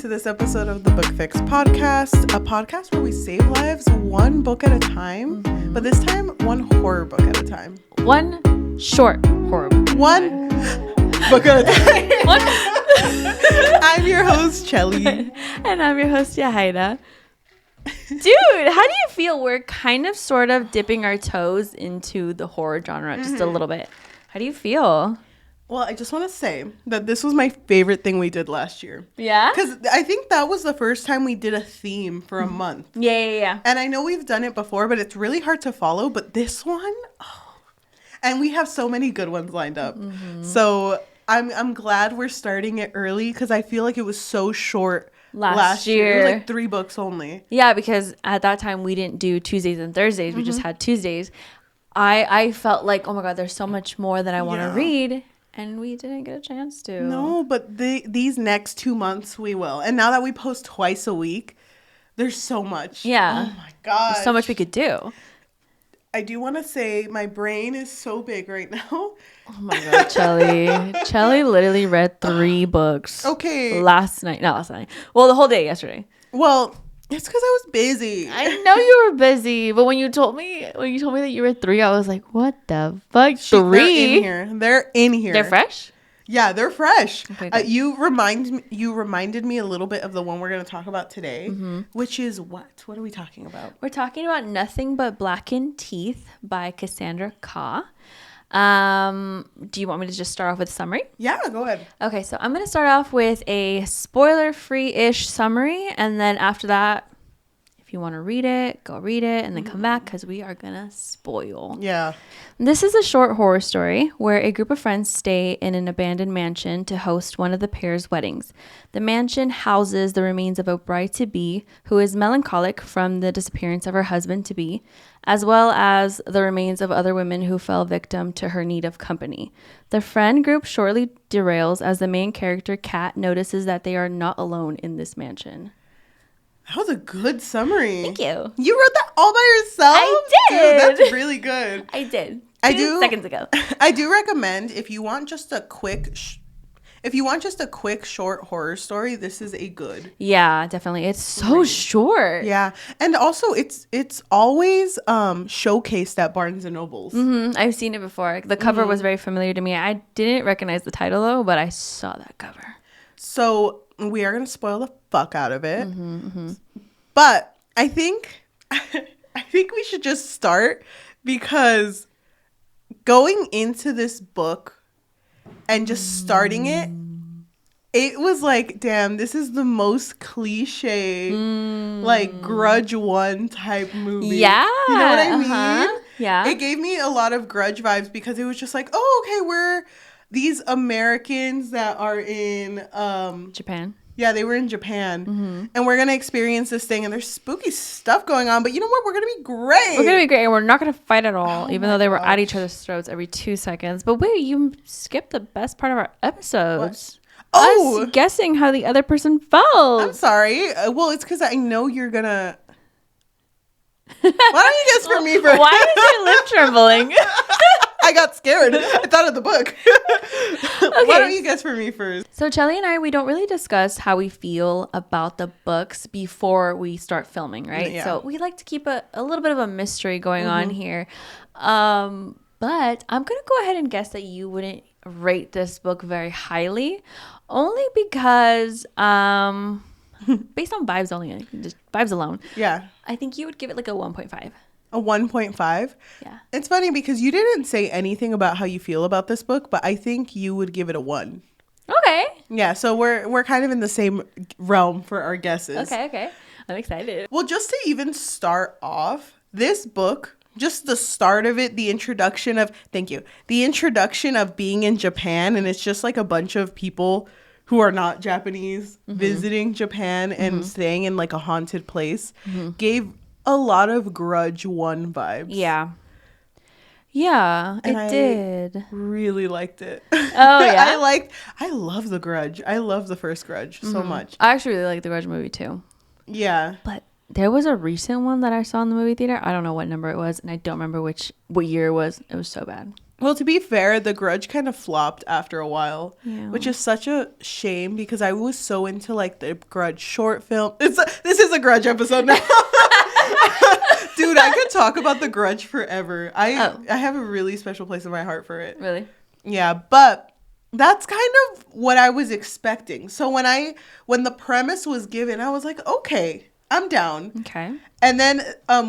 to this episode of the Book Fix podcast, a podcast where we save lives one book at a time, but this time one horror book at a time. One short horror book. One book at a time. I'm your host, Cheli. And I'm your host, Yajaira. Dude, how do you feel? We're kind of sort of dipping our toes into the horror genre just a little bit. How do you feel? Well, I just want to say that this was my favorite thing we did last year. Yeah? Because I think that was the first time we did a theme for a month. Yeah. And I know we've done it before, but it's really hard to follow. But this one, and we have so many good ones lined up. Mm-hmm. So I'm glad we're starting it early because I feel like it was so short last year. It was like 3 books only. Yeah, because at that time we didn't do Tuesdays and Thursdays. We just had Tuesdays. I felt like, oh my God, there's so much more that I want to read. And we didn't get a chance to. No, but these next 2 months we will. And now that we post twice a week, there's so much. Yeah. Oh my God. There's so much we could do. I do want to say my brain is so big right now. Oh my God, Cheli. Cheli literally read 3 books. Okay. Not last night. Well, the whole day yesterday. Well, it's because I was busy. I know you were busy, but when you told me that you read 3, I was like, what the fuck? 3? They're in here. They're fresh? Yeah, they're fresh. Okay, you reminded me a little bit of the one we're going to talk about today, which is what? What are we talking about? We're talking about Nothing But Blackened Teeth by Cassandra Khaw. Do you want me to just start off with a summary? Yeah, go ahead. Okay, so I'm going to start off with a spoiler-free-ish summary, and then after that, if you want to read it, go read it, and then come back because we are going to spoil. Yeah. This is a short horror story where a group of friends stay in an abandoned mansion to host one of the pair's weddings. The mansion houses the remains of a bride-to-be who is melancholic from the disappearance of her husband-to-be, as well as the remains of other women who fell victim to her need of company. The friend group shortly derails as the main character, Kat, notices that they are not alone in this mansion. That was a good summary. Thank you. You wrote that all by yourself? I did. Dude, that's really good. I did. I 2 do. seconds ago. I do recommend if you want just a quick short horror story, this is a good. Yeah, definitely. It's so short. Yeah. And also it's always showcased at Barnes and Nobles. Mm-hmm. I've seen it before. The cover was very familiar to me. I didn't recognize the title though, but I saw that cover. So we are going to spoil the fuck out of it. But I think we should just start because going into this book and just starting it was like, damn, this is the most cliche, like Grudge 1 type movie. Yeah. You know what I mean? Yeah. It gave me a lot of Grudge vibes because it was just like, oh, okay, we're these Americans that are in Japan. Yeah, they were in Japan. And we're going to experience this thing. And there's spooky stuff going on. But you know what? We're going to be great. We're going to be great. And we're not going to fight at all, even though they were at each other's throats every 2 seconds. But wait, you skipped the best part of our episodes. What? Oh! Us guessing how the other person felt. I'm sorry. Well, it's because I know you're going to... Why don't you guess for me first? Why is your lip trembling? I got scared. I thought of the book. Okay. Why don't you guess for me first? So Cheli and I, we don't really discuss how we feel about the books before we start filming, right? Yeah. So we like to keep a little bit of a mystery going on here. But I'm going to go ahead and guess that you wouldn't rate this book very highly, only because based on vibes only, just vibes alone. Yeah. I think you would give it like a 1.5. A 1.5? Yeah. It's funny because you didn't say anything about how you feel about this book, but I think you would give it a 1. Okay. Yeah, so we're kind of in the same realm for our guesses. Okay. I'm excited. Well, just to even start off, this book, just the start of it, the introduction of being in Japan, and it's just like a bunch of people who are not Japanese visiting Japan and staying in like a haunted place, gave a lot of Grudge 1 vibes. Yeah. Yeah, And it I did. Really liked it. Oh, yeah? I love The Grudge. I love the first Grudge so much. I actually really like the Grudge movie too. Yeah. But there was a recent one that I saw in the movie theater. I don't know what number it was, and I don't remember what year it was. It was so bad. Well, to be fair, The Grudge kind of flopped after a while, Yeah. which is such a shame because I was so into like the Grudge short film. This is a Grudge episode now. Dude, I could talk about The Grudge forever. I have a really special place in my heart for it. Really? Yeah, but that's kind of what I was expecting. So when the premise was given, I was like, okay, I'm down. Okay. And then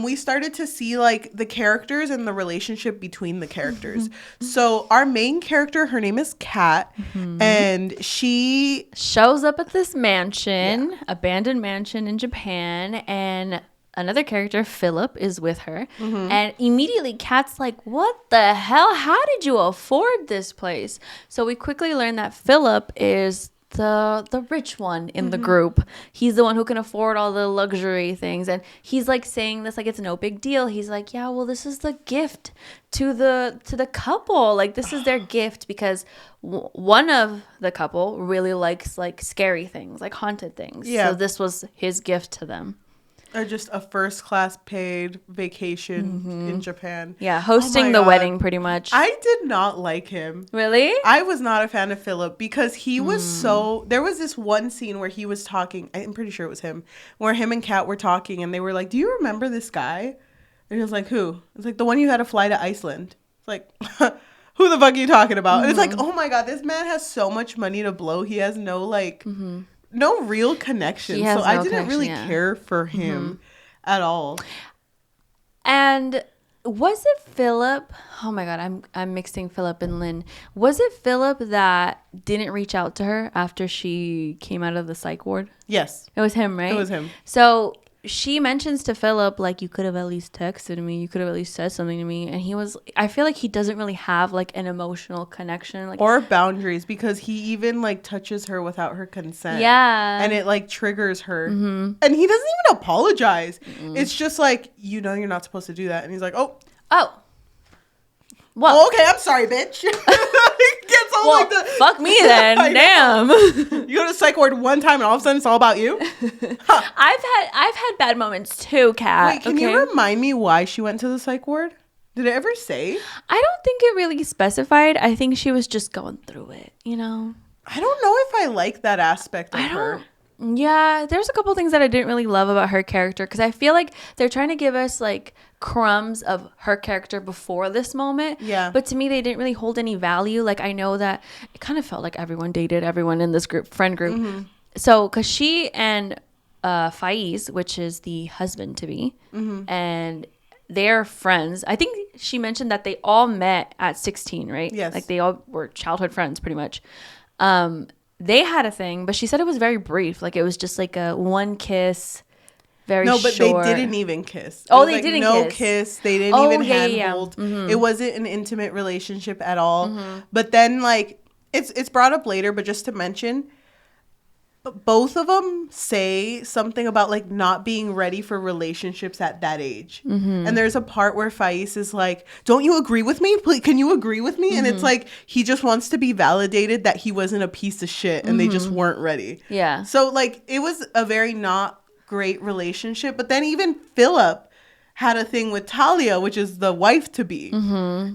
we started to see like the characters and the relationship between the characters. So our main character, her name is Kat, and she shows up at this mansion, abandoned mansion in Japan, and another character, Philip, is with her. And immediately Kat's like, what the hell? How did you afford this place? So we quickly learn that Philip is the rich one in the group. He's the one who can afford all the luxury things, and he's like saying this like it's no big deal. He's like, yeah, well, this is the gift to the couple. Like, this is their gift because one of the couple really likes like scary things, like haunted things. So this was his gift to them. Or just a first class paid vacation in Japan. Yeah, hosting the wedding pretty much. I did not like him. Really? I was not a fan of Philip because he was so... There was this one scene where he was talking. I'm pretty sure it was him. Where him and Kat were talking and they were like, do you remember this guy? And he was like, who? It's like, the one you had to fly to Iceland. It's like... Who the fuck are you talking about? And it's like, oh my God, this man has so much money to blow. He has no like... No real connection. So I didn't really care for him at all. And was it Philip? Oh my God, I'm mixing Philip and Lynn. Was it Philip that didn't reach out to her after she came out of the psych ward? Yes. It was him, right? It was him. So she mentions to Philip, like, you could have at least texted me. You could have at least said something to me. And he was, I feel like he doesn't really have, like, an emotional connection. Like, or boundaries, because he even, like, touches her without her consent. Yeah. And it, like, triggers her. And he doesn't even apologize. It's just like, you know you're not supposed to do that. And he's like, oh. Well, okay, I'm sorry, bitch. Gets all like the fuck me then. Damn. You go to psych ward one time and all of a sudden it's all about you. Huh. I've had bad moments too, Kat. Wait, can you remind me why she went to the psych ward? Did it ever say? I don't think it really specified. I think she was just going through it, you know. I don't know if I like that aspect of her. Yeah, there's a couple things that I didn't really love about her character because I feel like they're trying to give us like crumbs of her character before this moment. Yeah. But to me, they didn't really hold any value. Like, I know that it kind of felt like everyone dated everyone in this friend group. So, because she and Faiz, which is the husband to be, and they're friends. I think she mentioned that they all met at 16, right? Yes. Like, they all were childhood friends pretty much. They had a thing, but she said it was very brief. Like, it was just like a one kiss, very short. No, but they didn't even kiss. Oh, they didn't kiss. No kiss. They didn't even handhold. Yeah. It wasn't an intimate relationship at all. But then, like, it's brought up later, but just to mention, both of them say something about, like, not being ready for relationships at that age. And there's a part where Faiz is like, don't you agree with me? Please, can you agree with me? And it's like, he just wants to be validated that he wasn't a piece of shit and they just weren't ready. Yeah. So, like, it was a very not great relationship. But then even Philip had a thing with Talia, which is the wife to be,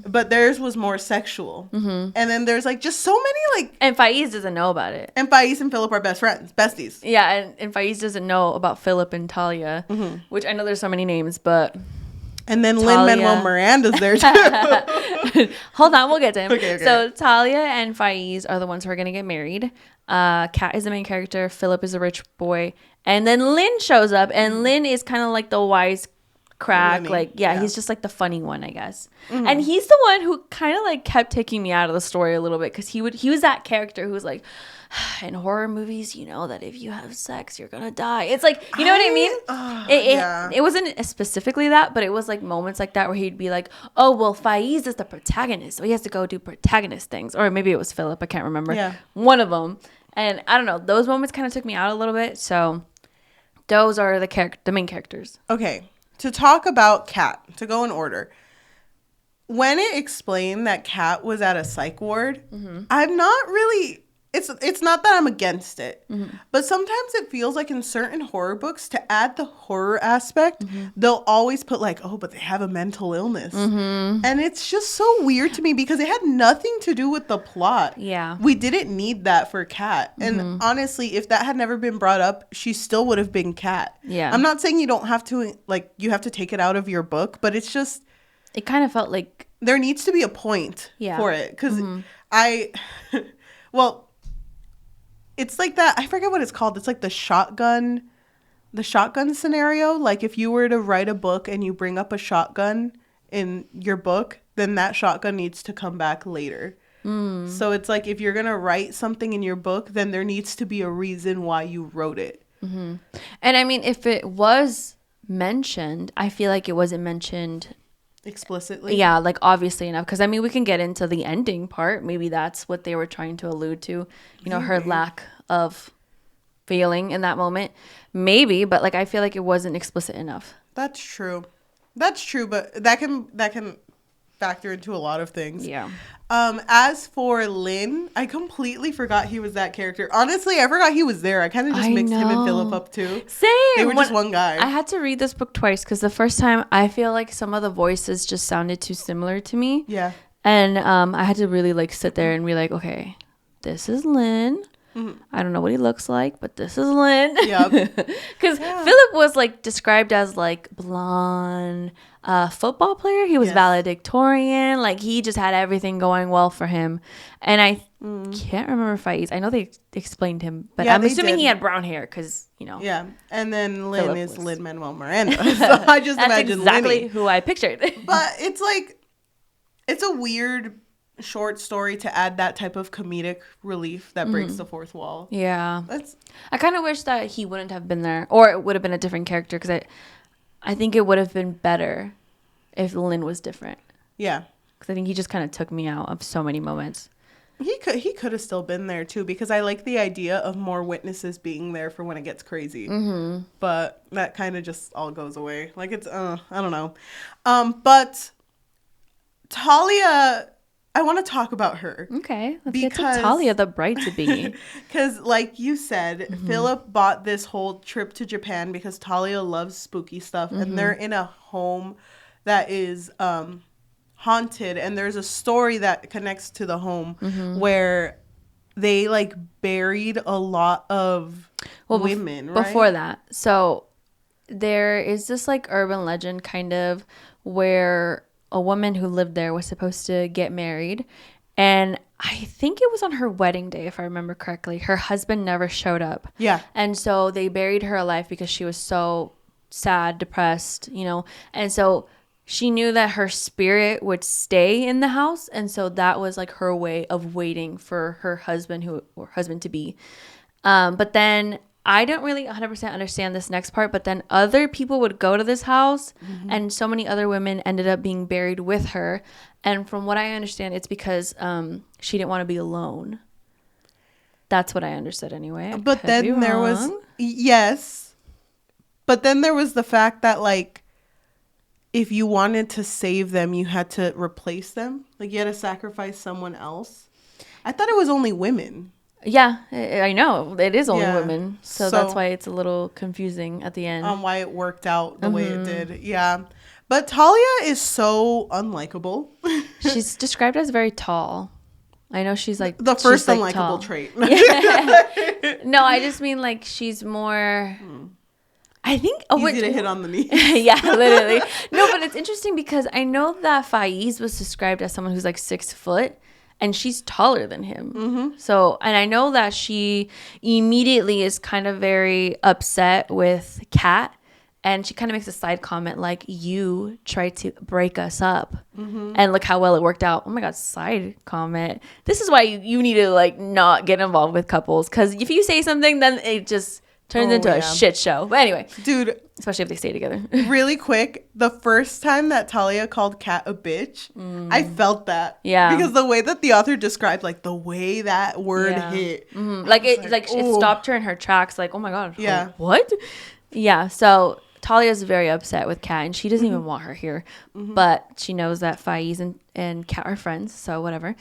but theirs was more sexual. And then there's like just so many like, and Faiz doesn't know about it. And Faiz and Philip are best friends, besties. Yeah, and Faiz doesn't know about Philip and Talia, which I know there's so many names, but. And then Lin-Manuel Miranda's there too. Hold on, we'll get to him. Okay. So Talia and Faiz are the ones who are gonna get married. Kat is the main character. Philip is a rich boy, and then Lynn shows up, and Lynn is kind of like the wise crack, Lenny. Like yeah, he's just like the funny one, I guess. And he's the one who kind of like kept taking me out of the story a little bit because he was that character who was like, in horror movies, you know that if you have sex you're gonna die. It's like, you know what I mean? It wasn't specifically that, but it was like moments like that where he'd be like, oh well, Faiz is the protagonist, so he has to go do protagonist things. Or maybe it was Philip, I can't remember. One of them. And I don't know, those moments kind of took me out a little bit. So those are the main characters. Okay, to talk about Kat, to go in order. When it explained that Kat was at a psych ward, I'm not really it's not that I'm against it, but sometimes it feels like in certain horror books, to add the horror aspect, they'll always put like, oh, but they have a mental illness. And it's just so weird to me because it had nothing to do with the plot. Yeah. We didn't need that for Kat. And honestly, if that had never been brought up, she still would have been Kat. Yeah. I'm not saying you don't have to, like, you have to take it out of your book, but it's just... It kind of felt like... There needs to be a point for it. Because well... It's like that. I forget what it's called. It's like the shotgun scenario. Like if you were to write a book and you bring up a shotgun in your book, then that shotgun needs to come back later. So it's like if you're going to write something in your book, then there needs to be a reason why you wrote it. And I mean, if it was mentioned, I feel like it wasn't mentioned explicitly. Yeah, like obviously enough. Because I mean, we can get into the ending part. Maybe that's what they were trying to allude to. You know, her lack of feeling in that moment. Maybe, but like I feel like it wasn't explicit enough. That's true. But that can factor into a lot of things. Yeah. As for Lynn, I completely forgot he was that character. Honestly, I forgot he was there. I kind of just mixed him and Philip up too. Same. They were just one guy. I had to read this book twice because the first time I feel like some of the voices just sounded too similar to me. Yeah. And I had to really like sit there and be like, okay, this is Lynn. I don't know what he looks like, but this is Lynn. Yep. Because Philip was like described as like blonde football player. He was valedictorian. Like he just had everything going well for him. And I can't remember Faiz. I know they explained him, but I'm assuming he had brown hair because, you know. Yeah. And then Lynn is Lin-Manuel Miranda. So I just imagine exactly Linny. who I pictured. But it's like, it's a weird short story to add that type of comedic relief that breaks the fourth wall. Yeah. I kind of wish that he wouldn't have been there, or it would have been a different character, because I think it would have been better if Lynn was different. Yeah. Because I think he just kind of took me out of so many moments. He could have still been there too, because I like the idea of more witnesses being there for when it gets crazy. But that kind of just all goes away. Like it's I don't know. But Talia, I want to talk about her. Okay, let's get to Talia, the bride-to-be. Because like you said, Philip bought this whole trip to Japan because Talia loves spooky stuff. And they're in a home that is haunted. And there's a story that connects to the home where they like buried a lot of women, right? Before that. So there is this like urban legend kind of where a woman who lived there was supposed to get married, and I think it was on her wedding day, if I remember correctly. Her husband never showed up. Yeah. And so they buried her alive because she was so sad, depressed, you know. And so she knew that her spirit would stay in the house, and so that was like her way of waiting for her husband to be. But then I don't really 100% understand this next part, but then other people would go to this house and so many other women ended up being buried with her. And from what I understand, it's because she didn't want to be alone. That's what I understood anyway. But then there was, but then there was the fact that like, if you wanted to save them, you had to replace them. Like you had to sacrifice someone else. I thought it was only women. Yeah, I know. It is only women. So that's why it's a little confusing at the end. On why it worked out the way it did. Yeah. But Talia is so unlikable. She's described as very tall. I know she's like... The first unlikable trait. No, I just mean like she's more... I think... Easy to hit on the knees. Yeah, literally. No, but it's interesting because I know that Faiz was described as someone who's like 6 foot. And she's taller than him. So, and I know that she immediately is kind of very upset with Kat. And she kind of makes a side comment like, you tried to break us up. And look how well it worked out. Oh my God, side comment. This is why you need to like not get involved with couples. Because if you say something, then it just turns into a shit show. But anyway. Dude. Especially if they stay together. Really quick, the first time that Talia called Kat a bitch, I felt that. Yeah. Because the way that the author described, like, the way that word hit. Like, it stopped her in her tracks. Like, oh, my God. Yeah. What? Yeah. So, Talia's very upset with Kat, and she doesn't even want her here. But she knows that Faiz and Kat are friends, so whatever.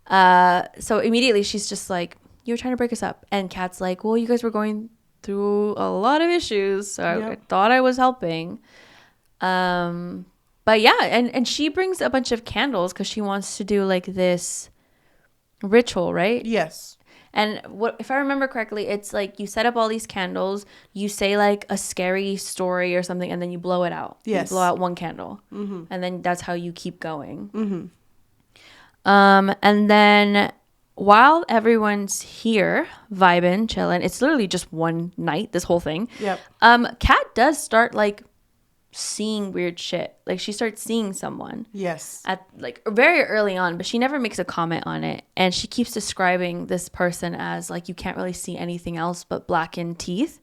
So, immediately, she's just like, you were trying to break us up. And Kat's like, well, you guys were going through a lot of issues, so I thought I was helping. But yeah, and she brings a bunch of candles because she wants to do like this ritual, right? Yes. And what, if I remember correctly, it's like you set up all these candles, you say like a scary story or something, and then you blow it out. Yes. You blow out one candle. Mm-hmm. And then that's how you keep going. Mm-hmm. And then while everyone's here, vibing, chilling, it's literally just one night, this whole thing. Yep. Kat does start like seeing weird shit. Like she starts seeing someone. Yes. At like very early on, but she never makes a comment on it. And she keeps describing this person as like, you can't really see anything else but blackened teeth.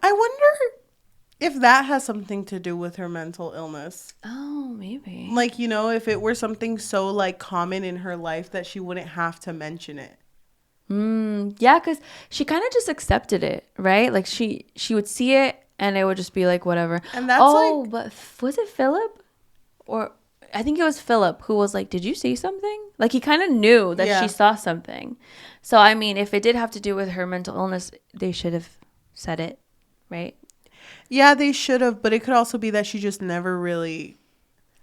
I wonder if that has something to do with her mental illness. Oh, maybe. Like, you know, if it were something so like common in her life that she wouldn't have to mention it. Yeah, because she kind of just accepted it, right? Like she would see it and it would just be like whatever. And that's but was it Philip? Or I think it was Philip who was like, did you see something? Like he kind of knew that she saw something. So, I mean, if it did have to do with her mental illness, they should have said it, right? Yeah, they should have. But it could also be that she just never really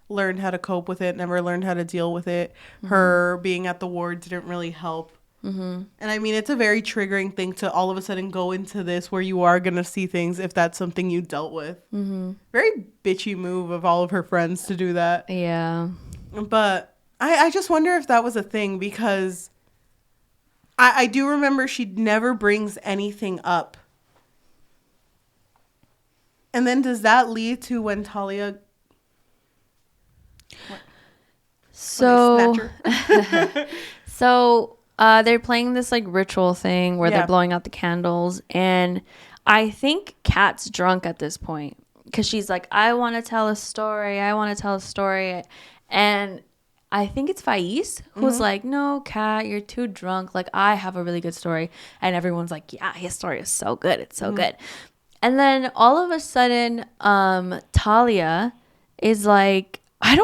learned how to cope with it, never learned how to deal with it. Mm-hmm. Her being at the ward didn't really help. Mm-hmm. And I mean, it's a very triggering thing to all of a sudden go into this where you are going to see things if that's something you dealt with. Mm-hmm. Very bitchy move of all of her friends to do that. Yeah. But I just wonder if that was a thing because I do remember she never brings anything up. And then does that lead to when Talia... So they're playing this like ritual thing where they're blowing out the candles, and I think Kat's drunk at this point because she's like, I want to tell a story, and I think it's Faiz who's like, no, Kat, you're too drunk, like I have a really good story, and everyone's like, yeah, his story is so good, it's so good. And then all of a sudden Talia is like, I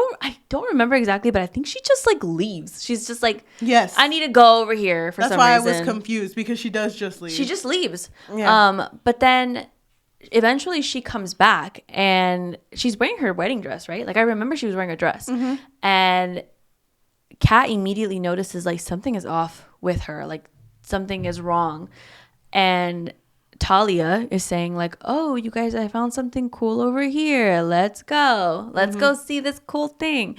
don't remember exactly, but I think she just like leaves. She's just like, yes, I need to go over here for some reason. That's why I was confused because she does just leave. She just leaves. Yeah. But then eventually she comes back and she's wearing her wedding dress, right? Like I remember she was wearing a dress. Mm-hmm. And Kat immediately notices like something is off with her, like something is wrong. And Talia is saying like, oh, you guys, I found something cool over here. Let's go. Let's go see this cool thing.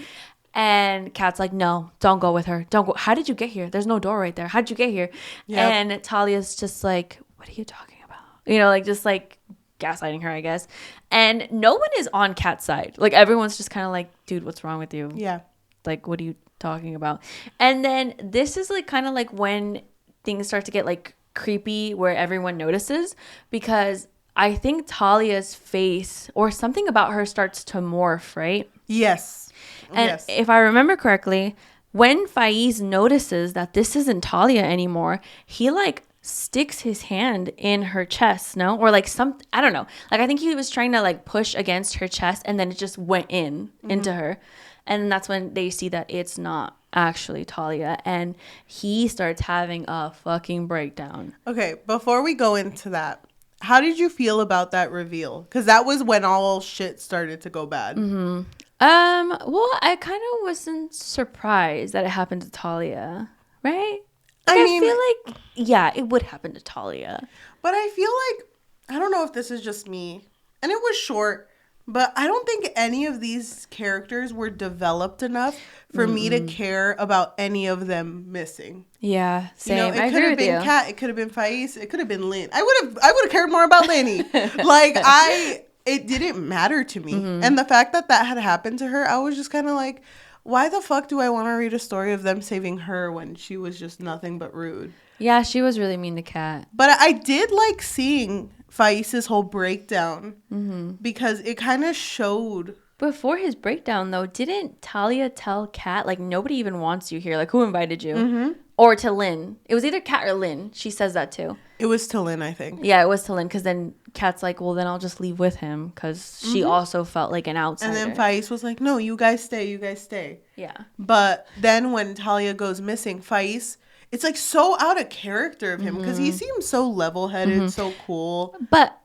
And Kat's like, no, don't go with her. Don't go. How did you get here? There's no door right there. How did you get here? Yep. And Talia's just like, what are you talking about? You know, like just like gaslighting her, I guess. And no one is on Kat's side. Like everyone's just kind of like, dude, what's wrong with you? Yeah. Like, what are you talking about? And then this is like kind of like when things start to get like creepy where everyone notices, because I think Talia's face or something about her starts to morph, right? Yes. And if I remember correctly, when Faiz notices that this isn't Talia anymore, he like sticks his hand in her chest, no? Or like I don't know. Like I think he was trying to like push against her chest and then it just went into her. And that's when they see that it's not actually Talia, and he starts having a fucking breakdown. Okay, before we go into that, how did you feel about that reveal? Because that was when all shit started to go bad. Mm-hmm. Well, I kind of wasn't surprised that it happened to Talia, right? Like, I feel like, yeah, it would happen to Talia. But I feel like, I don't know if this is just me, and it was short, but I don't think any of these characters were developed enough for me to care about any of them missing. Yeah, same. You know, it could have been Kat, it could have been Faiz, it could have been Lynn. I would have cared more about Lenny. Like it didn't matter to me. Mm-hmm. And the fact that had happened to her, I was just kind of like, why the fuck do I want to read a story of them saving her when she was just nothing but rude? Yeah, she was really mean to Kat. But I did like seeing Faiz's whole breakdown because it kind of showed. Before his breakdown, though, didn't Talia tell Kat, like, nobody even wants you here? Like, who invited you? Mm-hmm. Or to Lynn. It was either Kat or Lynn. She says that, too. It was to Lynn, I think. Yeah, it was to Lynn, because then Kat's like, well, then I'll just leave with him, because she also felt like an outsider. And then Faiz was like, no, you guys stay. Yeah. But then when Talia goes missing, Faiz it's like so out of character of him because he seems so level-headed, so cool. But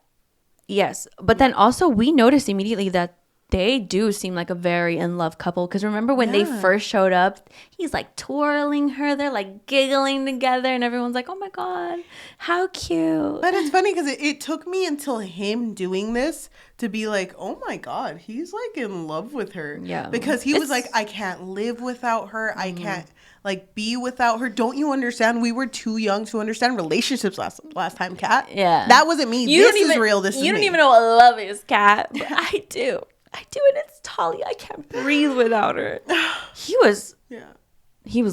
yes, but then also we noticed immediately that they do seem like a very in love couple. Because remember when they first showed up, he's like twirling her, they're like giggling together, and everyone's like, oh my God, how cute. But it's funny because it took me until him doing this to be like, oh my God, he's like in love with her. Yeah. Because he was like, I can't live without her. I can't like be without her. Don't you understand? We were too young to understand relationships last time, Kat. Yeah. That wasn't me. This is real. This is me. You don't even know what love is, Kat. But I do. I do, and it's Talia. I can't breathe without her. He was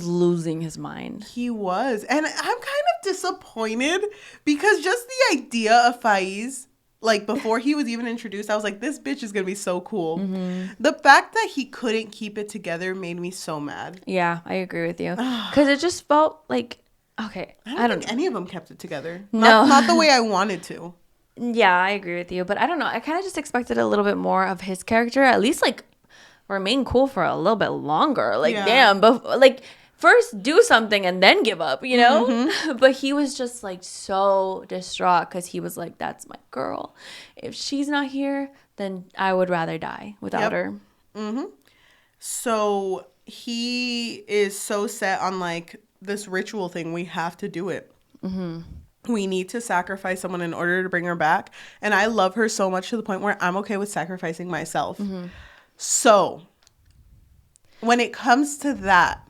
losing his mind. He was. And I'm kind of disappointed because just the idea of Faiz, like before he was even introduced, I was like, this bitch is going to be so cool. The fact that he couldn't keep it together made me so mad. Yeah, I agree with you. Because it just felt like, okay, I don't think any of them kept it together. No. Not the way I wanted to. Yeah, I agree with you. But I don't know. I kind of just expected a little bit more of his character. At least, like, remain cool for a little bit longer. Like, damn. But, like, first do something and then give up, you know? But he was just, like, so distraught because he was like, that's my girl. If she's not here, then I would rather die without her. So he is so set on, like, this ritual thing. We have to do it. We need to sacrifice someone in order to bring her back. And I love her so much to the point where I'm okay with sacrificing myself. So when it comes to that,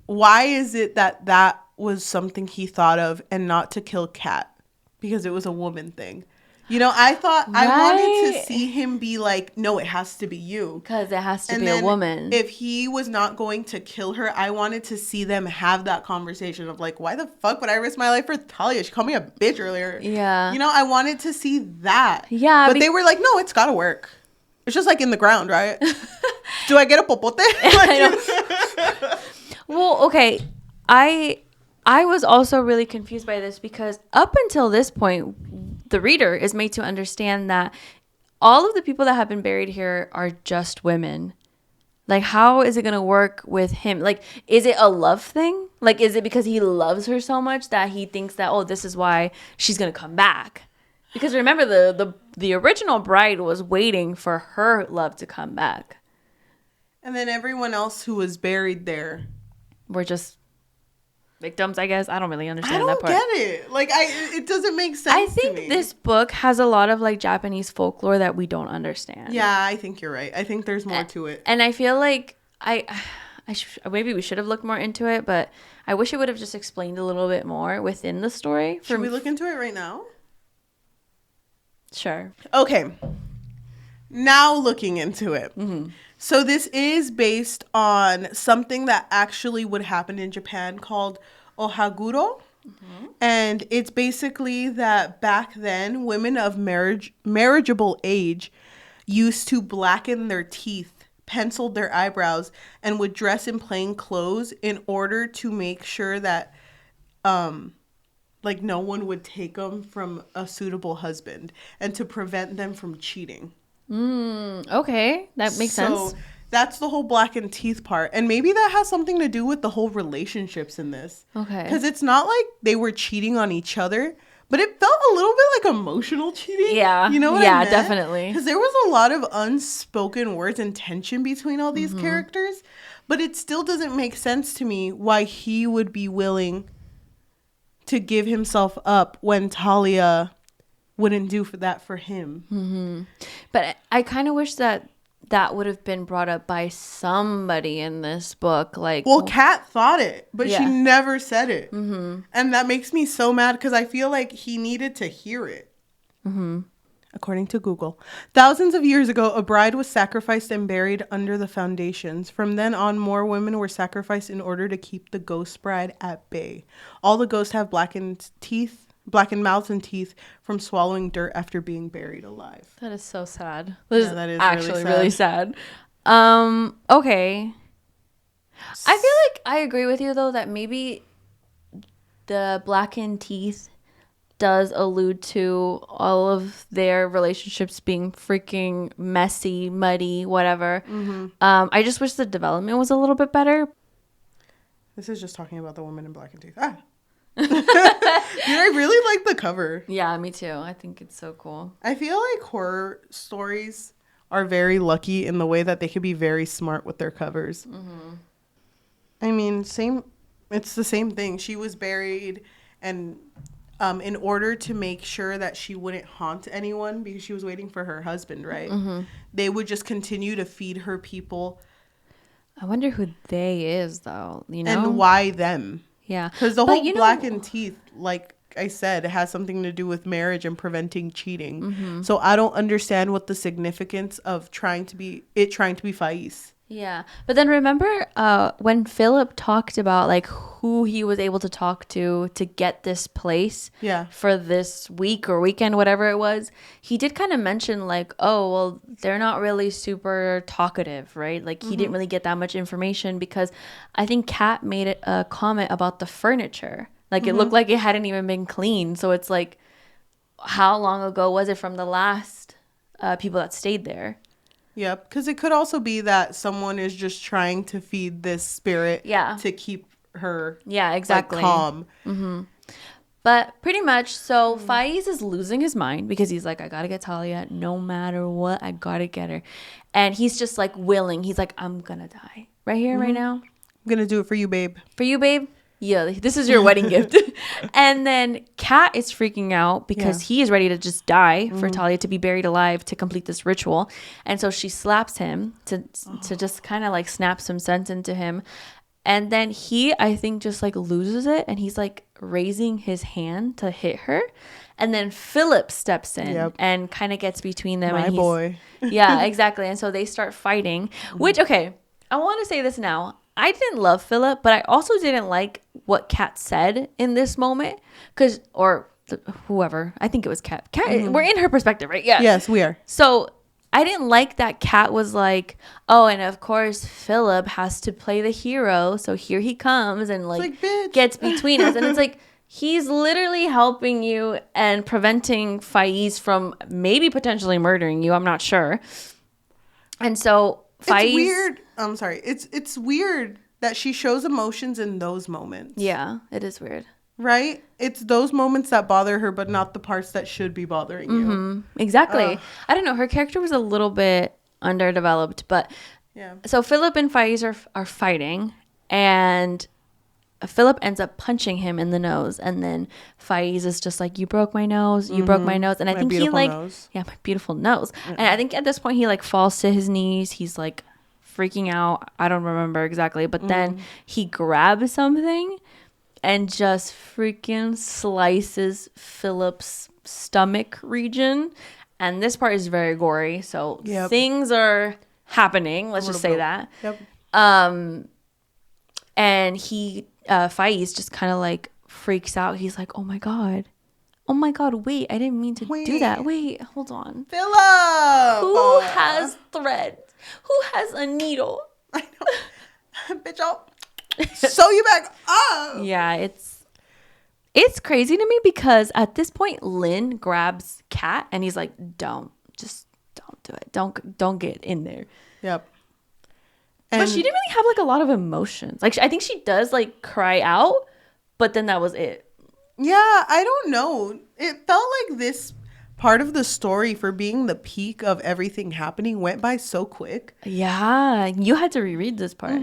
why is it that that was something he thought of and not to kill Kat? Because it was a woman thing. You know, I thought I wanted to see him be like, no, it has to be you. Because it has to be a woman. If he was not going to kill her, I wanted to see them have that conversation of like, why the fuck would I risk my life for Talia? She called me a bitch earlier. Yeah. You know, I wanted to see that. Yeah. But they were like, no, it's got to work. It's just like in the ground, right? Do I get a popote? Well, okay. I was also really confused by this because up until this point, the reader is made to understand that all of the people that have been buried here are just women. Like, how is it going to work with him? Like, is it a love thing? Like, is it because he loves her so much that he thinks that, oh, this is why she's going to come back? Because remember, the original bride was waiting for her love to come back. And then everyone else who was buried there were just victims, I guess. I don't really understand that part. I don't get it. Like, it doesn't make sense. I think this book has a lot of like Japanese folklore that we don't understand. Yeah, I think you're right. I think there's more to it. And I feel like maybe we should have looked more into it, but I wish it would have just explained a little bit more within the story. Should we look into it right now? Sure. Okay. Now looking into it. So this is based on something that actually would happen in Japan called ohaguro. And it's basically that back then, women of marriageable age used to blacken their teeth, penciled their eyebrows, and would dress in plain clothes in order to make sure that like no one would take them from a suitable husband and to prevent them from cheating. Okay, that makes sense. So that's the whole blackened teeth part. And maybe that has something to do with the whole relationships in this. Okay. Because it's not like they were cheating on each other, but it felt a little bit like emotional cheating. Yeah. You know what I meant? Yeah, definitely. Because there was a lot of unspoken words and tension between all these characters. But it still doesn't make sense to me why he would be willing to give himself up when Talia wouldn't do that for him. But I kind of wish that would have been brought up by somebody in this book. Like, well, Kat thought it, but she never said it. And that makes me so mad because I feel like he needed to hear it. According to Google, thousands of years ago, a bride was sacrificed and buried under the foundations. From then on, more women were sacrificed in order to keep the ghost bride at bay. All the ghosts have blackened mouths and teeth from swallowing dirt after being buried alive. That is so sad. That is actually really sad. Okay. I feel like I agree with you, though, that maybe the blackened teeth does allude to all of their relationships being freaking messy, muddy, whatever. I just wish the development was a little bit better. This is just talking about the woman in Blackened Teeth. Ah. Dude, I really like the cover. Yeah, me too. I think it's so cool. I feel like horror stories are very lucky in the way that they can be very smart with their covers. Mm-hmm. I mean, it's the same thing. She was buried, and in order to make sure that she wouldn't haunt anyone, because she was waiting for her husband, right? Mm-hmm. They would just continue to feed her people. I wonder who they is, though, you know? And why them? Yeah. Because the whole Blackened Teeth, like I said, it has something to do with marriage and preventing cheating. Mm-hmm. So I don't understand what the significance of trying to be Faiz. Yeah. But then remember when Philip talked about like who he was able to talk to get this place for this week or weekend, whatever it was, he did kind of mention like, oh, well, they're not really super talkative, right? Like he didn't really get that much information because I think Kat made a comment about the furniture. Like it looked like it hadn't even been cleaned. So it's like, how long ago was it from the last people that stayed there? Yep, because it could also be that someone is just trying to feed this spirit to keep her exactly like, calm. Mm-hmm. But pretty much, so Faiz is losing his mind because he's like, I gotta get Talia no matter what. I gotta get her. And he's just like willing. He's like, I'm gonna die right here, right now. I'm gonna do it for you, babe. For you, babe? Yeah, this is your wedding gift. And then Kat is freaking out because he is ready to just die for Talia to be buried alive to complete this ritual. And so she slaps him to just kind of like snap some sense into him. And then he, I think, just like loses it. And he's like raising his hand to hit her. And then Philip steps in and kind of gets between them. My boy. Yeah, exactly. And so they start fighting, which, okay, I want to say this now. I didn't love Philip, but I also didn't like what Kat said in this moment. Whoever. I think it was Kat. We're in her perspective, right? Yeah. Yes, we are. So I didn't like that Kat was like, oh, and of course Philip has to play the hero. So here he comes and like gets between us. And it's like, he's literally helping you and preventing Faiz from maybe potentially murdering you. I'm not sure. And so Faiz... It's weird. I'm sorry. It's weird that she shows emotions in those moments. Yeah, it is weird. Right? It's those moments that bother her, but not the parts that should be bothering you. Exactly. I don't know. Her character was a little bit underdeveloped, but yeah. So Philip and Faiz are fighting, and Philip ends up punching him in the nose, and then Faiz is just like, you broke my nose, you broke my nose. And I think he like, my beautiful nose. And I think at this point he like falls to his knees. He's like freaking out. I don't remember exactly, but then he grabs something and just freaking slices Philip's stomach region. And this part is very gory. So things are happening. Let's just say that. Yep. And he, Faiz just kind of like freaks out. He's like, oh my God, wait, I didn't mean to do that. Wait, hold on. Philip! Who has thread? Who has a needle? I know. Bitch, I'll sew you back up. Yeah, it's crazy to me because at this point, Lynn grabs Kat and he's like, don't do it. Don't get in there. Yep. But she didn't really have like a lot of emotions. Like I think she does like cry out, but then that was it. Yeah, I don't know. It felt like this part of the story, for being the peak of everything happening, went by so quick. Yeah, you had to reread this part.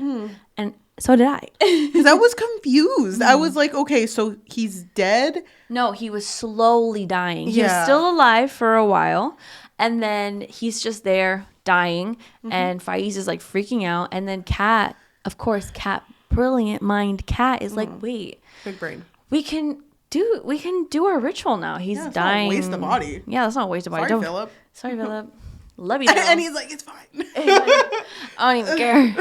And so did I. Because I was confused. I was like, okay, so he's dead? No, he was slowly dying. He was still alive for a while. And then he's just there dying. And Faiz is like freaking out. And then Kat, of course, brilliant mind Kat is like, wait. Big brain. We can do our ritual now. He's dying. Not a waste of body. Yeah, that's not a waste of body. Sorry, Philip. Love you though. And he's like, it's fine. I don't even care.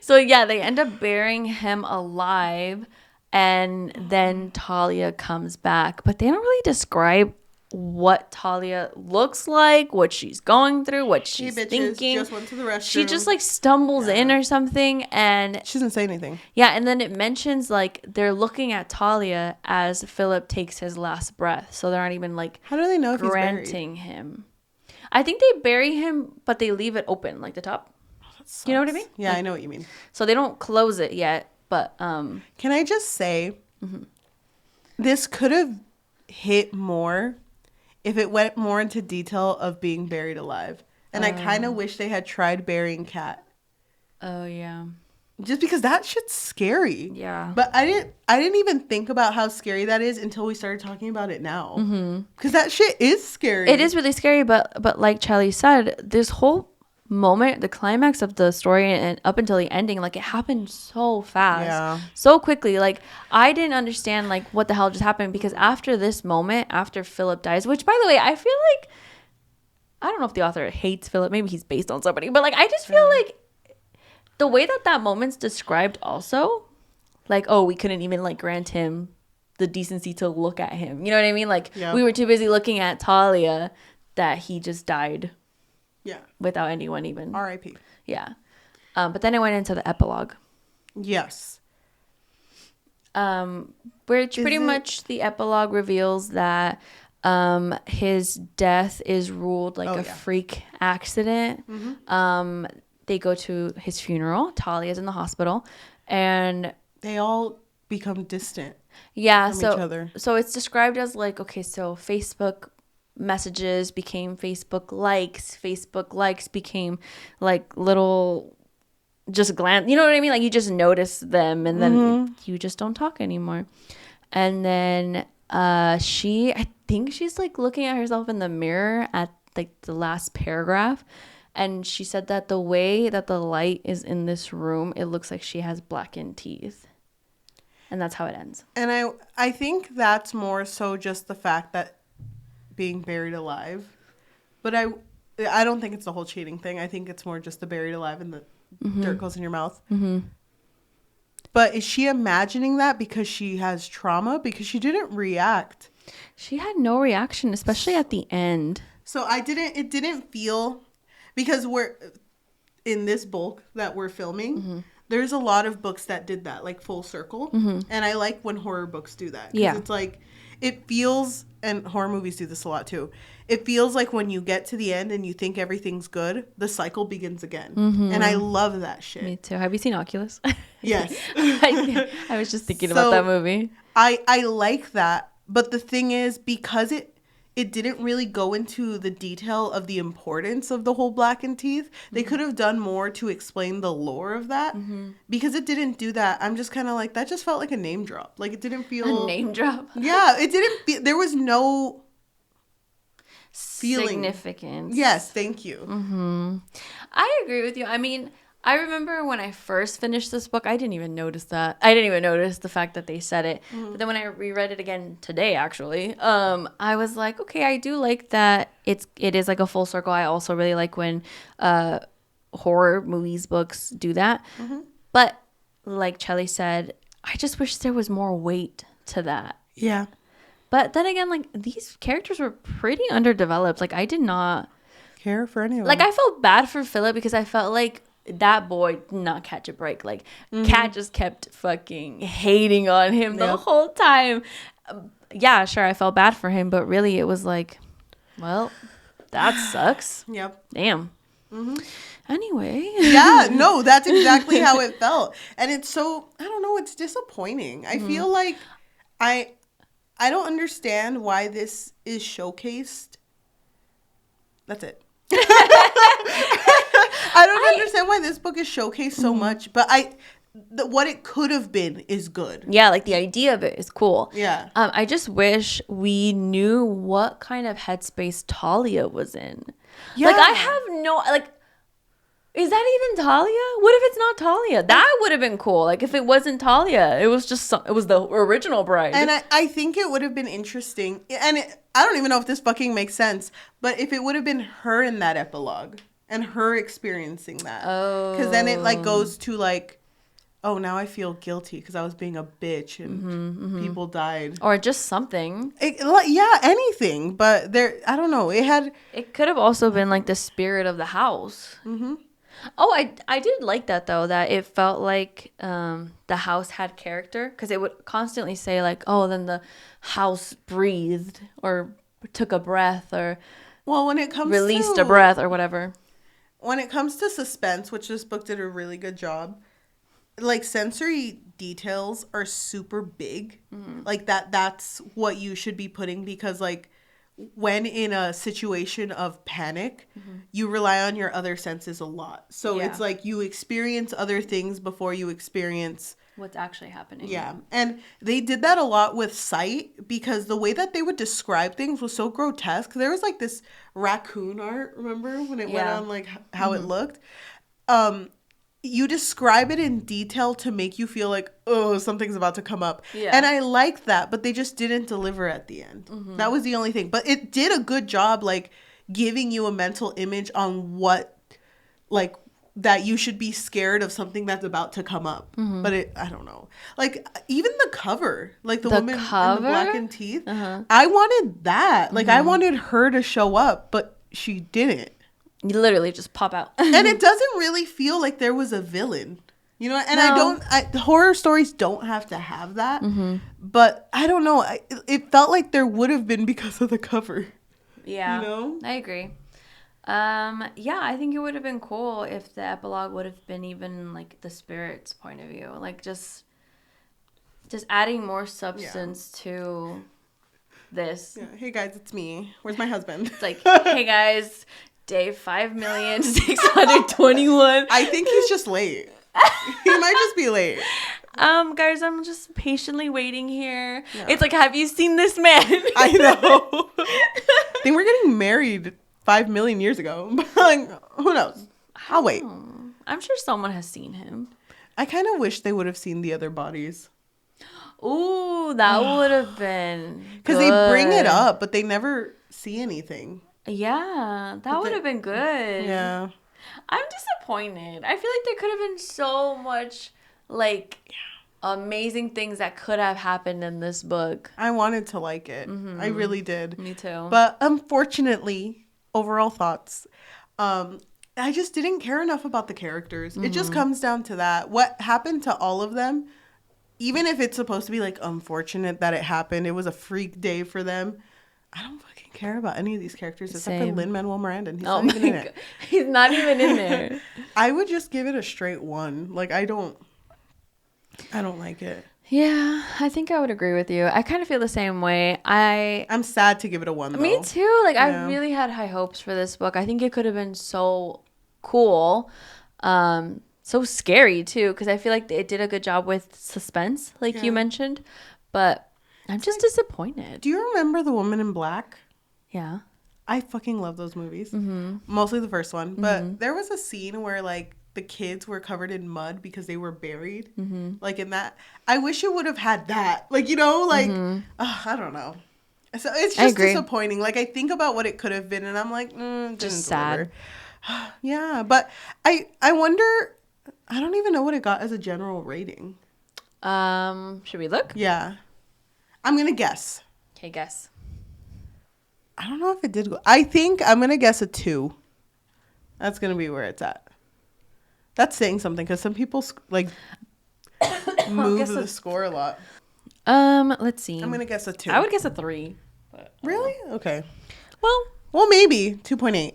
So yeah, they end up burying him alive, and then Talia comes back, but they don't really describe what Talia looks like, what she's going through, what she's thinking. Just went to the restroom. She just like stumbles in or something, and she doesn't say anything. Yeah, and then it mentions like they're looking at Talia as Philip takes his last breath, so they're not even like, how do they know if he's buried? Granting him. I think they bury him, but they leave it open, like the top. You know what I mean? Yeah, I know what you mean. So they don't close it yet, but can I just say, this could have hit more if it went more into detail of being buried alive. And I kind of wish they had tried burying Kat. Oh yeah. Just because that shit's scary. Yeah. But I didn't even think about how scary that is until we started talking about it now. Because that shit is scary. It is really scary, but like Cheli said, this whole moment, the climax of the story and up until the ending, like it happened so fast, so quickly. Like I didn't understand like what the hell just happened, because after this moment, after Philip dies, which by the way, I feel like, I don't know if the author hates Philip, maybe he's based on somebody, but like I just feel like the way that moment's described also, like, oh, we couldn't even like grant him the decency to look at him. You know what I mean? Like we were too busy looking at Talia that he just died. Yeah. Without anyone even. R.I.P. Yeah. But then I went into the epilogue. Yes. Which pretty much the epilogue reveals that his death is ruled like a freak accident. They go to his funeral. Talia's in the hospital, and they all become distant. Yeah, from each other. So it's described as like, okay, so Facebook messages became Facebook likes became like little just glance. You know what I mean? Like you just notice them, and then you just don't talk anymore. And then I think she's like looking at herself in the mirror at like the last paragraph. And she said that the way that the light is in this room, it looks like she has blackened teeth. And that's how it ends. And I think that's more so just the fact that being buried alive. But I don't think it's the whole cheating thing. I think it's more just the buried alive and the dirt goes in your mouth. But is she imagining that because she has trauma? Because she didn't react. She had no reaction, especially at the end. So it didn't feel... Because we're in this bulk that we're filming, there's a lot of books that did that, like full circle. And I like when horror books do that. Because it's like, it feels, and horror movies do this a lot too, it feels like when you get to the end and you think everything's good, the cycle begins again. And I love that shit. Me too. Have you seen Oculus? Yes. I was just thinking about that movie. I like that. But the thing is, because it didn't really go into the detail of the importance of the whole Blackened Teeth. They could have done more to explain the lore of that. Because it didn't do that. I'm just kind of like, that just felt like a name drop. Like, it didn't feel... A name drop? Yeah, it didn't feel... There was no feeling. Significance. Yes, thank you. I agree with you. I mean... I remember when I first finished this book, I didn't even notice that. I didn't even notice the fact that they said it. But then when I reread it again today, actually, I was like, okay, I do like that it is like a full circle. I also really like when horror movies, books do that. But like Cheli said, I just wish there was more weight to that. Yeah. But then again, like these characters were pretty underdeveloped. Like I did not care for anyone. Like I felt bad for Philip because I felt like that boy did not catch a break. Like Kat just kept fucking hating on him the whole time. Yeah, sure, I felt bad for him, but really it was like, well, that sucks. Yep. Damn. Anyway. Yeah, no, that's exactly how it felt. And it's so, I don't know, it's disappointing. I feel like I don't understand why this is showcased. That's it. I don't understand why this book is showcased so much, but what it could have been is good. Yeah, like the idea of it is cool. Yeah. I just wish we knew what kind of headspace Talia was in. Yeah. Like I have no, like, is that even Talia? What if it's not Talia? That would have been cool. Like if it wasn't Talia, it was just it was the original bride. And I think it would have been interesting. And I don't even know if this fucking makes sense, but if it would have been her in that epilogue and her experiencing that. Oh. Because then it like goes to like, oh, now I feel guilty because I was being a bitch and people died. Or just something. Yeah, anything. But I don't know. It could have also been like the spirit of the house. Oh, I did like that though, that it felt like the house had character, because it would constantly say like, oh, then the house breathed or took a breath or when it comes released a breath or whatever. when it comes to suspense, which this book did a really good job, like sensory details are super big. Like that's what you should be putting, because like when in a situation of panic, you rely on your other senses a lot. So it's like you experience other things before you experience what's actually happening. Yeah. And they did that a lot with sight, because the way that they would describe things was so grotesque. There was like this raccoon art, remember when it went on like how it looked? You describe it in detail to make you feel like, oh, something's about to come up. Yeah. And I liked that, but they just didn't deliver at the end. That was the only thing. But it did a good job, like, giving you a mental image on what, like, that you should be scared of something that's about to come up. But I don't know. Like, even the cover, like the woman in the Blackened Teeth, I wanted that. Like, I wanted her to show up, but she didn't. You literally just pop out. And it doesn't really feel like there was a villain. You know, and horror stories don't have to have that. But I don't know. It felt like there would have been because of the cover. Yeah. You know? I agree. Yeah, I think it would have been cool if the epilogue would have been even like the spirit's point of view. Like just adding more substance to this. Yeah. Hey guys, it's me. Where's my husband? It's like, hey guys, day 5,621,000. I think he's just late. He might just be late. Guys, I'm just patiently waiting here. Yeah. It's like, have you seen this man? I know. I think we're getting married 5 million years ago. Like, who knows? I'll wait. I'm sure someone has seen him. I kind of wish they would have seen the other bodies. Ooh, that would have been because they bring it up, but they never see anything. Yeah, that would have been good. Yeah. I'm disappointed. I feel like there could have been so much, like, amazing things that could have happened in this book. I wanted to like it. I really did. Me too. But unfortunately, overall thoughts, I just didn't care enough about the characters. It just comes down to that. What happened to all of them, even if it's supposed to be, like, unfortunate that it happened, it was a freak day for them, I don't fucking care about any of these characters except for Lin-Manuel Miranda. And he's not even in it. He's not even in there. I would just give it a straight 1. Like, I don't like it. Yeah, I think I would agree with you. I kind of feel the same way. I'm sad to give it a 1, though. Me too. Like, I really had high hopes for this book. I think it could have been so cool. So scary, too, because I feel like it did a good job with suspense, like you mentioned. But I'm just disappointed. Do you remember The Woman in Black? Yeah. I fucking love those movies. Mostly the first one. But there was a scene where, like, the kids were covered in mud because they were buried. Like, in that. I wish it would have had that. Like, you know, like, I don't know. So it's just disappointing. Like, I think about what it could have been, and I'm like, just sad. Yeah, but I wonder, I don't even know what it got as a general rating. Should we look? Yeah. I'm going to guess. Okay, guess. I don't know if it did go. I think I'm going to guess a 2. That's going to be where it's at. That's saying something because some people, like, move the score a lot. Let's see. I'm going to guess a 2. I would guess a 3. But, really? Okay. Well, maybe 2.8.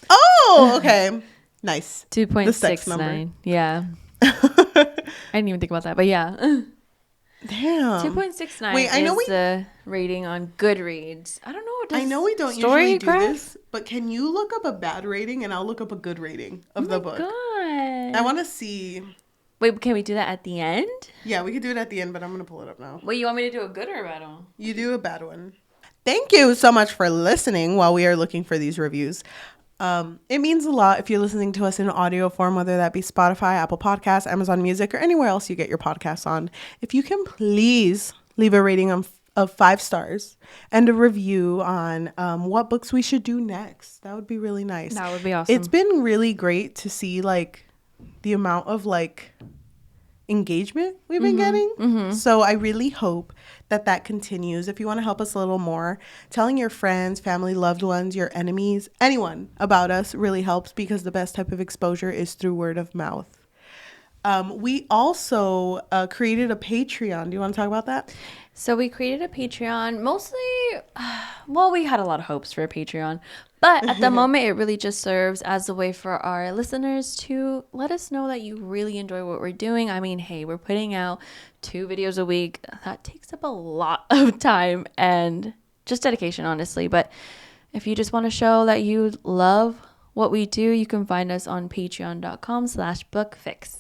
Oh, okay. Nice. 2.69. Yeah. I didn't even think about that, but yeah. Damn. 2.69 is the rating on Goodreads. I don't know. I know we don't usually do this, but can you look up a bad rating and I'll look up a good rating of the book? God. I want to see. Wait, can we do that at the end? Yeah, we could do it at the end, but I'm going to pull it up now. Wait, you want me to do a good or a bad one? You do a bad one. Thank you so much for listening while we are looking for these reviews. It means a lot if you're listening to us in audio form, whether that be Spotify, Apple Podcasts, Amazon Music, or anywhere else you get your podcasts on. If you can please leave a rating of 5 stars and a review on what books we should do next. That would be really nice. That would be awesome. It's been really great to see, like, the amount of, like, engagement we've been getting. So I really hope that continues. If you want to help us a little more, telling your friends, family, loved ones, your enemies, anyone about us really helps, because the best type of exposure is through word of mouth. We also created a Patreon. Do you want to talk about that? So we created a Patreon, mostly, well, we had a lot of hopes for a Patreon, But at the moment, it really just serves as a way for our listeners to let us know that you really enjoy what we're doing. I mean, hey, we're putting out 2 videos a week. That takes up a lot of time and just dedication, honestly. But if you just want to show that you love what we do, you can find us on patreon.com/bookfix.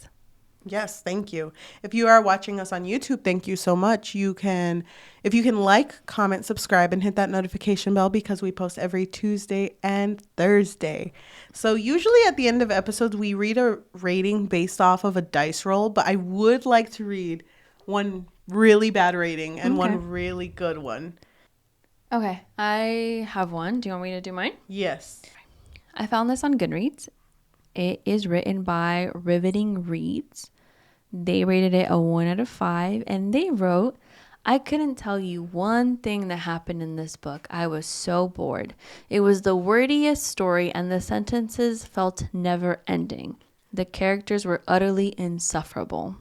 Yes, thank you. If you are watching us on YouTube, thank you so much. If you can like, comment, subscribe, and hit that notification bell because we post every Tuesday and Thursday. So usually at the end of episodes, we read a rating based off of a dice roll, but I would like to read one really bad rating and one really good one. Okay, I have one. Do you want me to do mine? Yes. I found this on Goodreads. It is written by Riveting Reads. They rated it a 1 out of 5, and they wrote, I couldn't tell you one thing that happened in this book. I was so bored. It was the wordiest story, and the sentences felt never ending. The characters were utterly insufferable.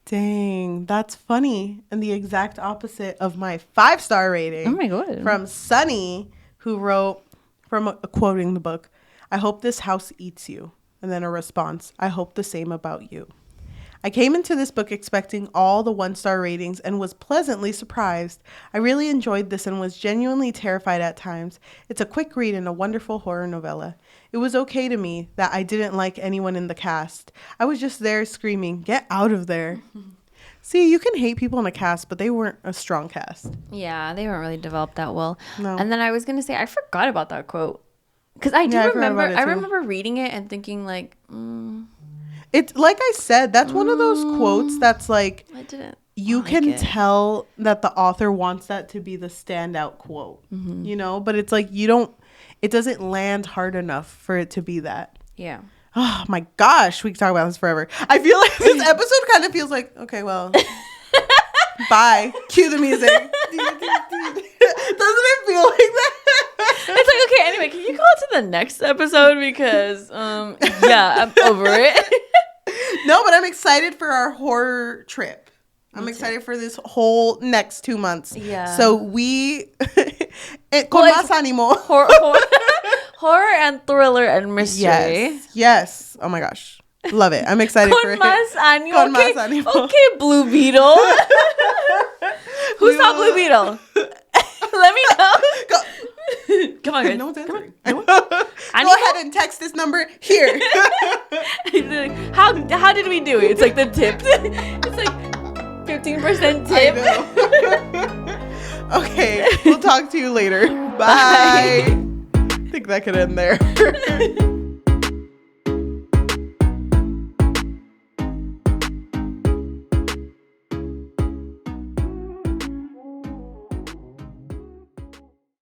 Dang, that's funny. And the exact opposite of my 5-star rating. Oh my God. From Sunny, who wrote, quoting the book, I hope this house eats you. And then a response, I hope the same about you. I came into this book expecting all the 1-star ratings and was pleasantly surprised. I really enjoyed this and was genuinely terrified at times. It's a quick read and a wonderful horror novella. It was okay to me that I didn't like anyone in the cast. I was just there screaming, get out of there. See, you can hate people in a cast, but they weren't a strong cast. Yeah, they weren't really developed that well. No. And then I was going to say, I forgot about that quote. Because I remember reading it and thinking like, It's like I said, that's one of those quotes that's like, you can tell that the author wants that to be the standout quote, you know, but it's like it doesn't land hard enough for it to be that. Yeah. Oh my gosh, we can talk about this forever. I feel like this episode kind of feels like, okay, well, bye. Cue the music. Doesn't it feel like that? It's like, okay, anyway, can you go to the next episode? Because, yeah, I'm over it. No, but I'm excited for our horror trip. I'm excited for this whole next 2 months. Yeah. So we, con más ánimo. Horror and thriller and mystery. Yes. Oh my gosh. Love it. I'm excited for it. Con más ánimo. Con más ánimo. Okay, Blue Beetle. Who saw Blue Beetle? Let me know. Go. Come on, guys. No one's answering. Go ahead and text this number here. How did we do it? It's like the tip. It's like 15% tip. Okay, we'll talk to you later. Bye. I think that could end there.